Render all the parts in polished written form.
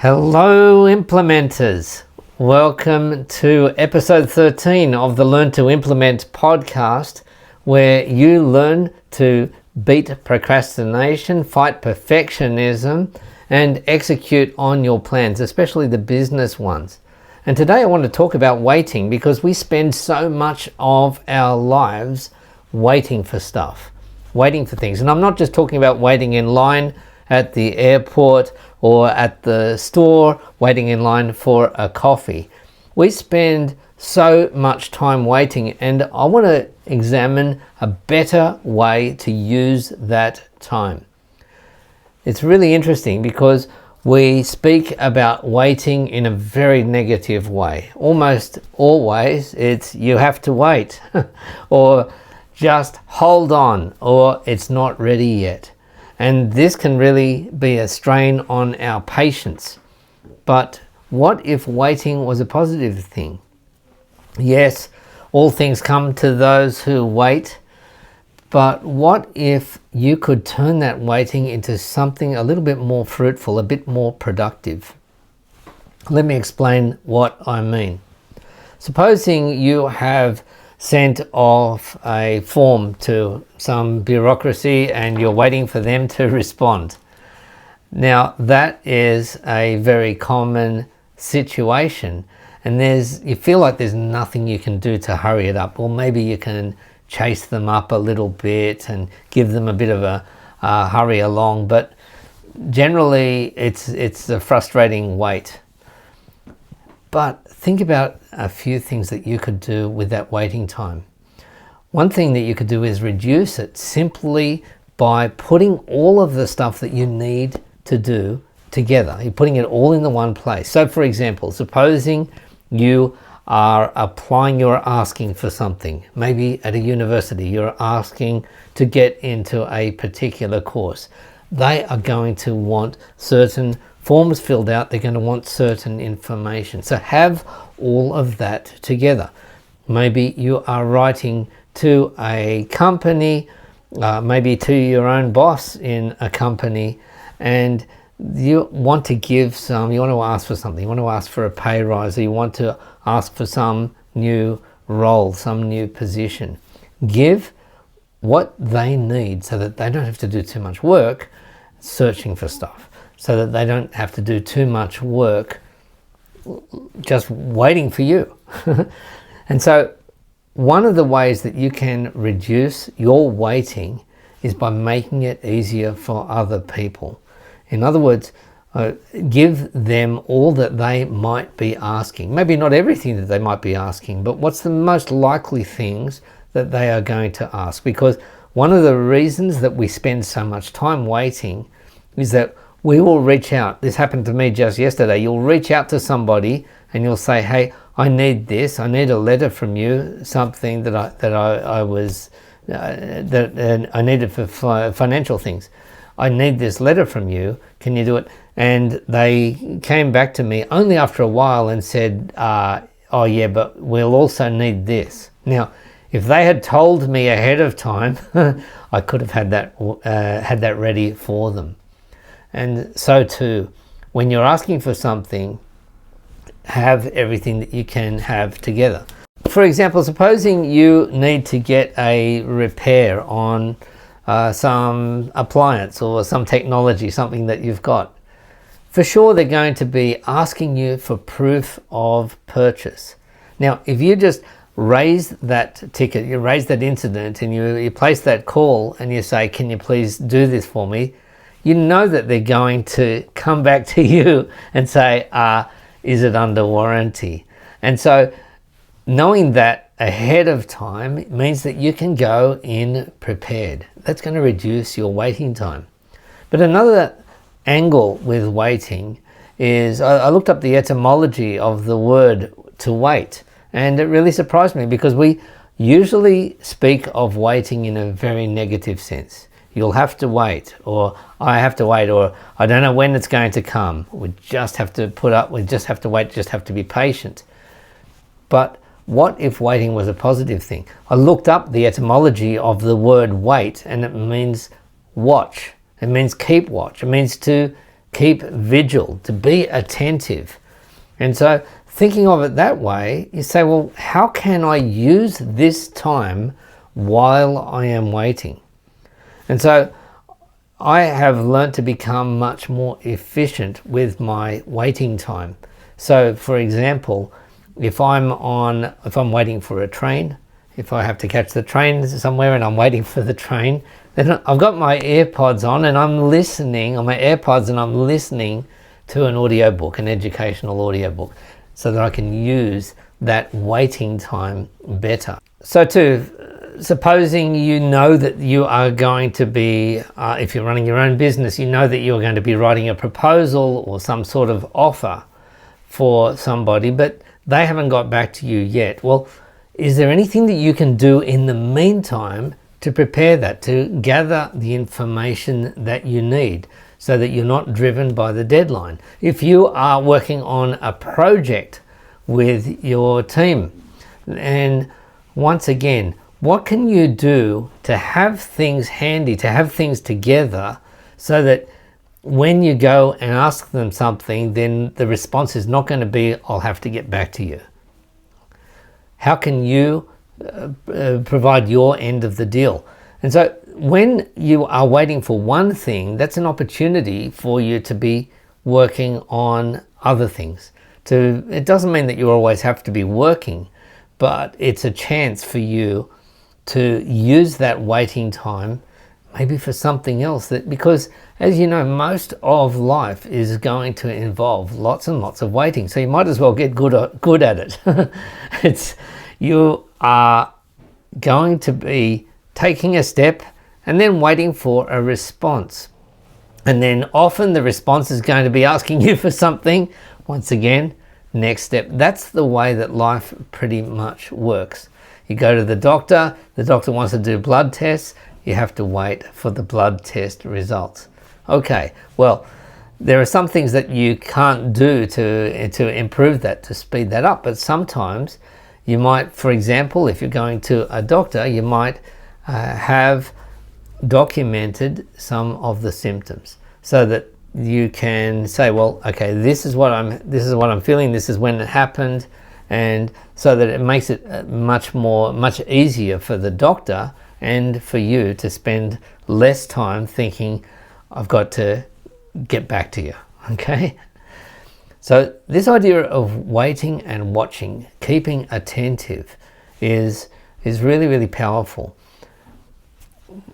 Hello implementers, welcome to episode 13 of the Learn to Implement podcast, where you learn to beat procrastination, fight perfectionism, and execute on your plans, especially the business ones. And today I want to talk about waiting, because we spend so much of our lives waiting for stuff, waiting for things. And I'm not just talking about waiting in line at the airport or at the store, waiting in line for a coffee. We spend so much time waiting, and I want to examine a better way to use that time. It's really interesting because we speak about waiting in a very negative way. Almost always it's you have to wait or just hold on, or it's not ready yet. And this can really be a strain on our patience. But what if waiting was a positive thing? Yes, all things come to those who wait. But what if you could turn that waiting into something a little bit more fruitful, a bit more productive? Let me explain what I mean. Supposing you have sent off a form to some bureaucracy and you're waiting for them to respond. Now that is a very common situation, and you feel like there's nothing you can do to hurry it up, or maybe you can chase them up a little bit and give them a bit of a hurry along, but generally it's a frustrating wait. But think about a few things that you could do with that waiting time. One thing that you could do is reduce it simply by putting all of the stuff that you need to do together. You're putting it all in the one place. So for example, supposing you are applying, you're asking for something. Maybe at a university, you're asking to get into a particular course. They are going to want certain forms filled out. They're going to want certain information. So have all of that together. Maybe you are writing to a company, maybe to your own boss in a company, and you want to ask for something. You want to ask for a pay rise, or you want to ask for some new role, some new position. Give what they need so that they don't have to do too much work searching for stuff, so that they don't have to do too much work just waiting for you. And so one of the ways that you can reduce your waiting is by making it easier for other people. In other words, give them all that they might be asking. Maybe not everything that they might be asking, but what's the most likely things that they are going to ask? Because one of the reasons that we spend so much time waiting is that we will reach out. This happened to me just yesterday. You'll reach out to somebody and you'll say, hey, I need this. I need a letter from you, something that I needed for financial things. I need this letter from you. Can you do it? And they came back to me only after a while and said, oh yeah, but we'll also need this. Now, if they had told me ahead of time, I could have had that ready for them. And so too, when you're asking for something, have everything that you can have together. For example, supposing you need to get a repair on some appliance or some technology, something that you've got. For sure, they're going to be asking you for proof of purchase. Now, if you just raise that ticket, you raise that incident, and you place that call and you say, can you please do this for me? You know that they're going to come back to you and say, is it under warranty? And so knowing that ahead of time means that you can go in prepared. That's going to reduce your waiting time. But another angle with waiting is, I looked up the etymology of the word to wait, and it really surprised me, because we usually speak of waiting in a very negative sense. You'll have to wait, or I have to wait, or I don't know when it's going to come. We just have to just have to wait, just have to be patient. But what if waiting was a positive thing? I looked up the etymology of the word wait, and it means watch. It means keep watch. It means to keep vigil, to be attentive. And so thinking of it that way, you say, well, how can I use this time while I am waiting? And so I have learned to become much more efficient with my waiting time. So for example, if I'm waiting for a train, if I have to catch the train somewhere and I'm waiting for the train, then I've got my AirPods on and I'm listening on my AirPods and I'm listening to an audiobook, an educational audiobook, so that I can use that waiting time better. So too, supposing you know that you are going to be, if you're running your own business, you know that you're going to be writing a proposal or some sort of offer for somebody, but they haven't got back to you yet. Well, is there anything that you can do in the meantime to prepare that, to gather the information that you need so that you're not driven by the deadline? If you are working on a project with your team, and once again, what can you do to have things handy, to have things together so that when you go and ask them something, then the response is not going to be, I'll have to get back to you. How can you provide your end of the deal? And so when you are waiting for one thing, that's an opportunity for you to be working on other things. It doesn't mean that you always have to be working, but it's a chance for you to use that waiting time maybe for something else, because as you know, most of life is going to involve lots and lots of waiting, so you might as well get good at it. You are going to be taking a step and then waiting for a response, and then often the response is going to be asking you for something. Once again, next step. That's the way that life pretty much works. You go to the doctor wants to do blood tests, you have to wait for the blood test results. Okay, well, there are some things that you can't do to improve that, to speed that up, but sometimes you might, for example, if you're going to a doctor, you might have documented some of the symptoms so that you can say, well, okay, this is what I'm feeling, this is when it happened, and so that it makes it much easier for the doctor and for you to spend less time thinking, I've got to get back to you. Okay? So this idea of waiting and watching, keeping attentive, is really, really powerful.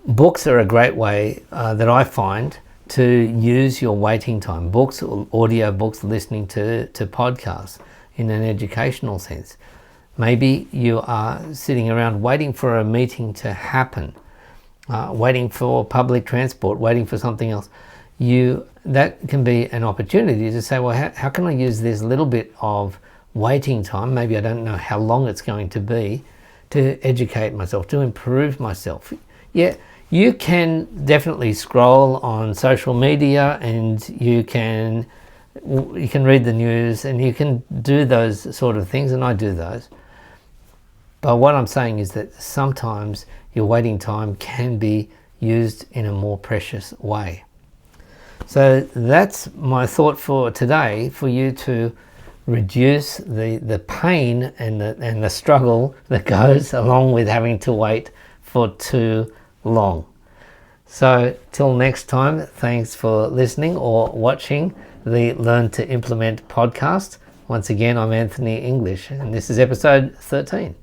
Books are a great way that I find to use your waiting time. Books, audio books, listening to podcasts in an educational sense. Maybe you are sitting around waiting for a meeting to happen, waiting for public transport, waiting for something else. That can be an opportunity to say, well, how can I use this little bit of waiting time, maybe I don't know how long it's going to be, to educate myself, to improve myself. Yeah, you can definitely scroll on social media, and you can read the news, and you can do those sort of things, and I do those. But what I'm saying is that sometimes your waiting time can be used in a more precious way. So that's my thought for today, for you to reduce the pain and the struggle that goes along with having to wait for too long. So till next time, thanks for listening or watching the Learn to Implement podcast. Once again, I'm Anthony English, and this is episode 13.